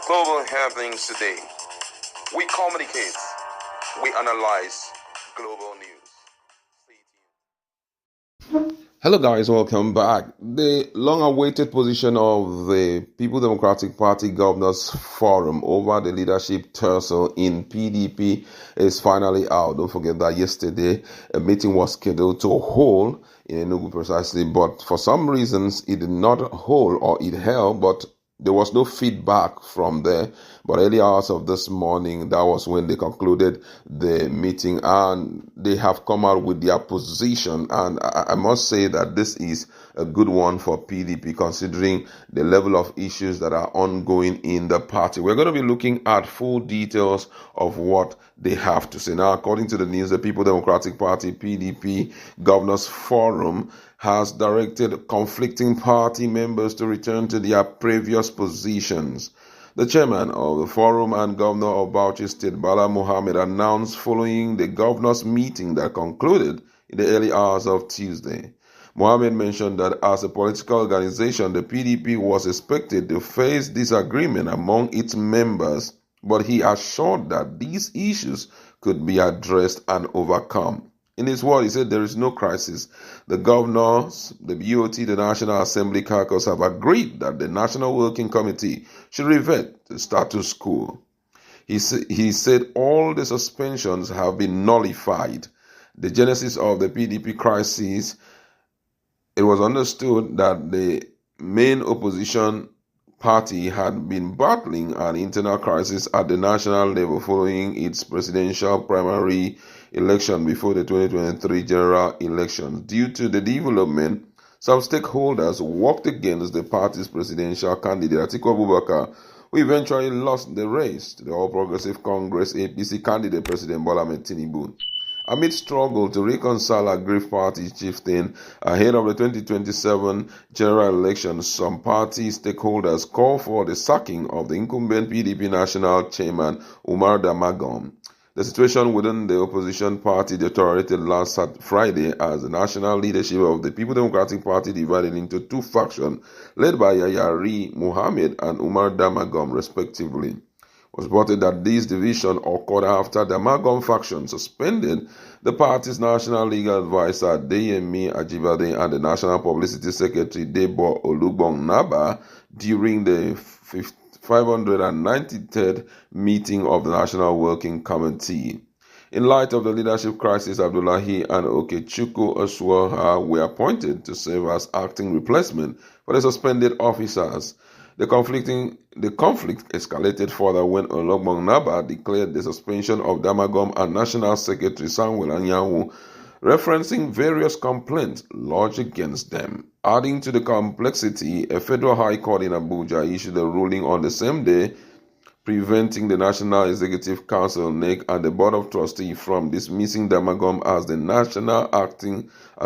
Global happenings today. We communicate, we analyze global news. Stay tuned. Hello guys, welcome back. The long-awaited position of the People Democratic Party Governors Forum over the leadership tussle in PDP is finally out. Don't forget that yesterday a meeting was scheduled to hold in Enugu precisely, but for some reasons it did not hold, or it held, but there was no feedback from there. But early hours of this morning, that was when they concluded the meeting, and they have come out with their position. And I must say that this is a good one for PDP, considering the level of issues that are ongoing in the party. We're going to be looking at full details of what they have to say. Now, according to the news, the People Democratic Party, PDP Governors Forum has directed conflicting party members to return to their previous positions. The chairman of the forum and governor of Bauchi State, Bala Mohammed, announced following the governors' meeting that concluded in the early hours of Tuesday. Mohammed mentioned that as a political organization, the PDP was expected to face disagreement among its members, but he assured that these issues could be addressed and overcome. In his word, he said there is no crisis. The governors, the BOT, the National Assembly caucus have agreed that the National Working Committee should revert to status quo. He said all the suspensions have been nullified. The genesis of the PDP crisis, it was understood that the main opposition party had been battling an internal crisis at the national level following its presidential primary election before the 2023 general elections. Due to the development, some stakeholders worked against the party's presidential candidate Atiku Abubakar, who eventually lost the race to the All Progressive Congress APC candidate President Bola Ahmed Tinubu. Amid struggle to reconcile aggrieved party chieftain ahead of the 2027 general elections, some party stakeholders call for the sacking of the incumbent PDP national chairman Umar Damagum. The situation within the opposition party deteriorated last Friday as the national leadership of the People Democratic Party divided into two factions, led by Yayari Mohammed and Umar Damagum, respectively. It was reported that this division occurred after the Damagum faction suspended the party's national legal advisor Deyemi Ajibade and the national publicity secretary Debo Olugbon-Naba during the 593rd meeting of the National Working Committee. In light of the leadership crisis, Abdullahi and Okechukwu Oswoha were appointed to serve as acting replacement for the suspended officers. The conflict escalated further when Olugbon-Naba declared the suspension of Damagum and National Secretary Samuel Anyanwu, referencing various complaints lodged against them. Adding to the complexity, a federal high court in Abuja issued a ruling on the same day preventing the National Executive Council (NEC) and the Board of Trustees from dismissing Damagum as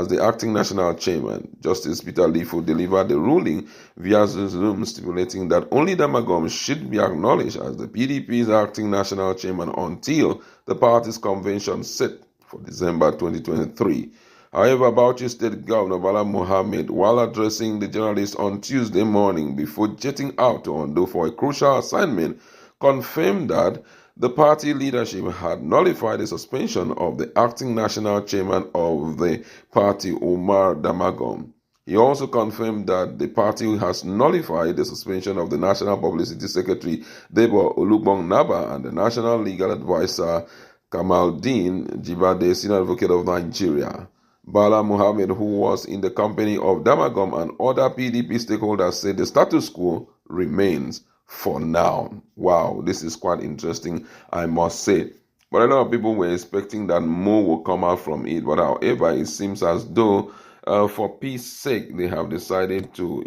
the acting national chairman. Justice Peter Lifu delivered the ruling via Zoom, stipulating that only Damagum should be acknowledged as the PDP's acting national chairman until the party's convention set for December 2023. However, Bauchi State Governor Bala Mohammed, while addressing the journalists on Tuesday morning before jetting out to Ondo for a crucial assignment, confirmed that the party leadership had nullified the suspension of the acting national chairman of the party, Umar Damagum. He also confirmed that the party has nullified the suspension of the national publicity secretary, Debo Olugbon-Naba, and the national legal advisor, Kamaldeen Jibade, senior advocate of Nigeria. Bala Mohammed, who was in the company of Damagum and other PDP stakeholders, said the status quo remains for now. Wow, this is quite interesting, I must say. But a lot of people were expecting that more will come out from it. But however, it seems as though for peace sake, they have decided to,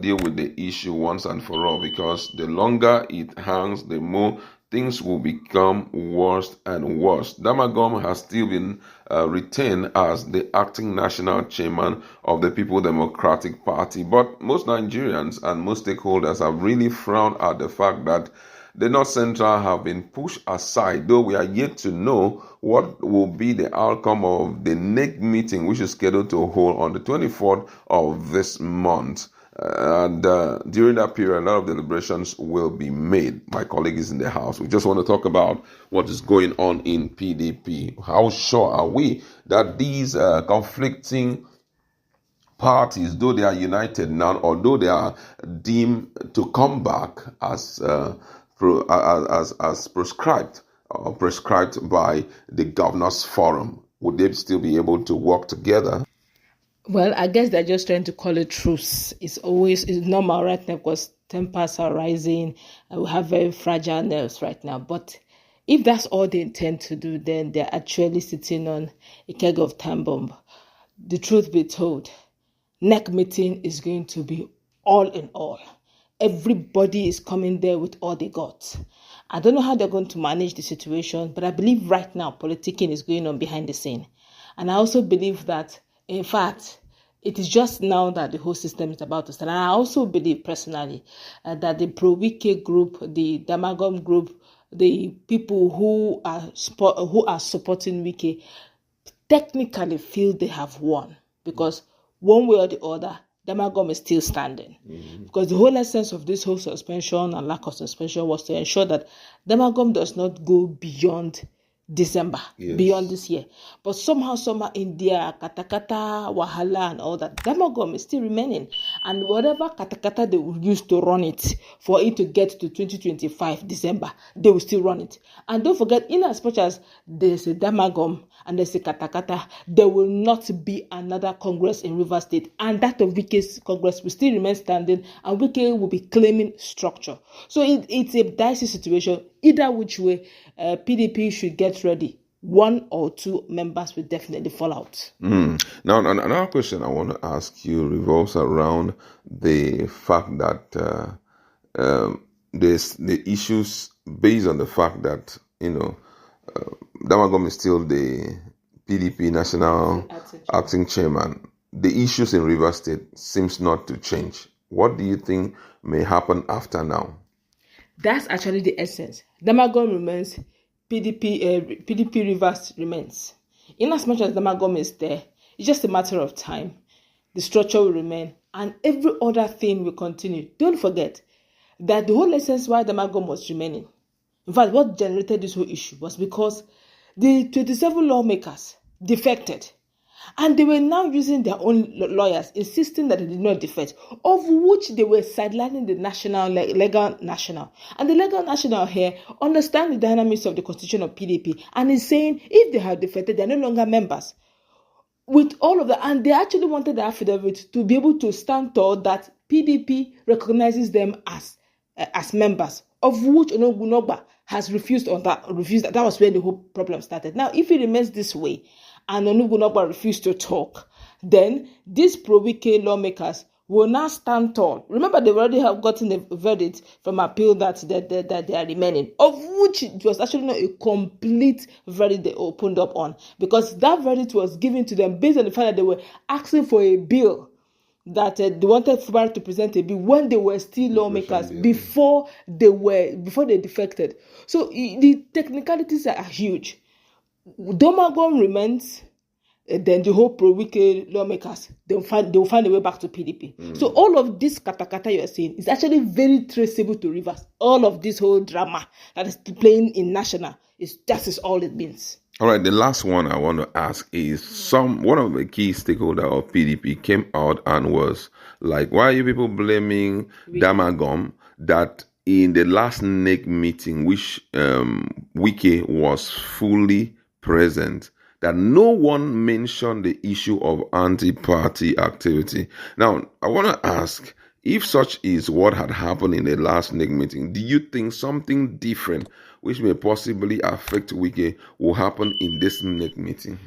deal with the issue once and for all, because the longer it hangs, the more things will become worse and worse. Damagum has still been retained as the acting national chairman of the People Democratic Party, but most Nigerians and most stakeholders have really frowned at the fact that the North Central have been pushed aside, though we are yet to know what will be the outcome of the NEC meeting, which is scheduled to hold on the 24th of this month. And during that period, a lot of deliberations will be made. My colleague is in the house. We just want to talk about what is going on in PDP. How sure are we that these conflicting parties, though they are united now, although they are deemed to come back as prescribed or prescribed by the Governors Forum, would they still be able to work together? Well, I guess they're just trying to call it truce. It's normal right now because tempers are rising and we have very fragile nerves right now. But if that's all they intend to do, then they're actually sitting on a keg of time bomb. The truth be told, next meeting is going to be all in all. Everybody is coming there with all they got. I don't know how they're going to manage the situation, but I believe right now politicking is going on behind the scene. And I also believe that, in fact, it is just now that the whole system is about to start. And I also believe personally that the pro-Wike group, the Damagum group, the people who are supporting Wike technically feel they have won, because one way or the other, Damagum is still standing. Because the whole essence of this whole suspension and lack of suspension was to ensure that Damagum does not go beyond December, beyond this year. But somehow in their katakata, wahala and all that, Damagum is still remaining. And whatever katakata they will use to run it for it to get to 2025 December, they will still run it. And don't forget, in as much as there's a Damagum and there's a katakata, there will not be another Congress in Rivers State. And that of Wike's Congress will still remain standing, and Wike will be claiming structure. So it's a dicey situation. Either which way, PDP should get ready. One or two members will definitely fall out. Now, another question I want to ask you revolves around the fact that there's the issues based on the fact that, Damagum is still the PDP national acting chairman. The issues in Rivers State seems not to change. What do you think may happen after now? That's actually the essence. Damagum remains, PDP Rivers remains. In as much as Damagum is there, it's just a matter of time. The structure will remain, and every other thing will continue. Don't forget that the whole essence why Damagum was remaining, in fact, what generated this whole issue was because the 27 lawmakers defected. And they were now using their own lawyers, insisting that they did not defect, of which they were sidelining the legal national. And the legal national here understand the dynamics of the constitution of PDP and is saying if they have defected, they're no longer members. With all of that, and they actually wanted the affidavit to be able to stand tall that PDP recognizes them as members, of which Onogunogba has refused on that. That was when the whole problem started. Now, if it remains this way, and Onugunogba refused to talk, then these pro-Wike lawmakers will now stand tall. Remember, they already have gotten a verdict from appeal that they are remaining, of which it was actually not a complete verdict they opened up on, because that verdict was given to them based on the fact that they were asking for a bill, that they wanted Fubara to present a bill when they were still lawmakers before they defected. So the technicalities are huge. Damagum remains, then the whole pro-Wike lawmakers, they'll find a way back to PDP. So all of this katakata you're seeing is actually very traceable to Rivers. All of this whole drama that is playing in national that is all it means. All right, the last one I want to ask is one of the key stakeholders of PDP came out and was like, why are you people blaming Damagum that in the last NEC meeting, which Wike was fully present, that no one mentioned the issue of anti-party activity. Now, I want to ask, if such is what had happened in the last NEC meeting, do you think something different, which may possibly affect Wike, will happen in this NEC meeting?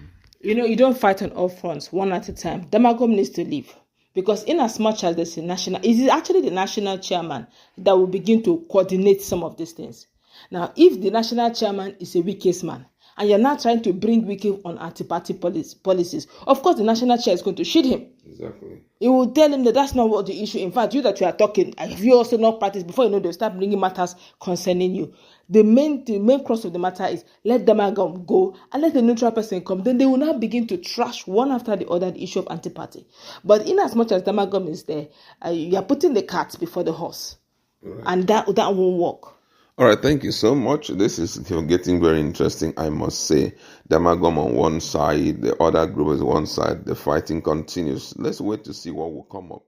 You don't fight on all fronts, one at a time. Damagum needs to leave. Because in as much as there's it is actually the national chairman that will begin to coordinate some of these things. Now, if the national chairman is a Wike's man, and you're now trying to bring Wike on anti-party policies. Of course, the national chair is going to shoot him. Exactly. He will tell him that that's not what the issue. In fact, you that you are talking, if you also not practice, before you know, they'll start bringing matters concerning you. The main cross of the matter is let Damagum go and let the neutral person come. Then they will now begin to trash one after the other the issue of anti-party. But in as much as Damagum is there, you are putting the cart before the horse. Right. And that won't work. All right, thank you so much. This is getting very interesting, I must say. Damagum on one side, the other group is one side. The fighting continues. Let's wait to see what will come up.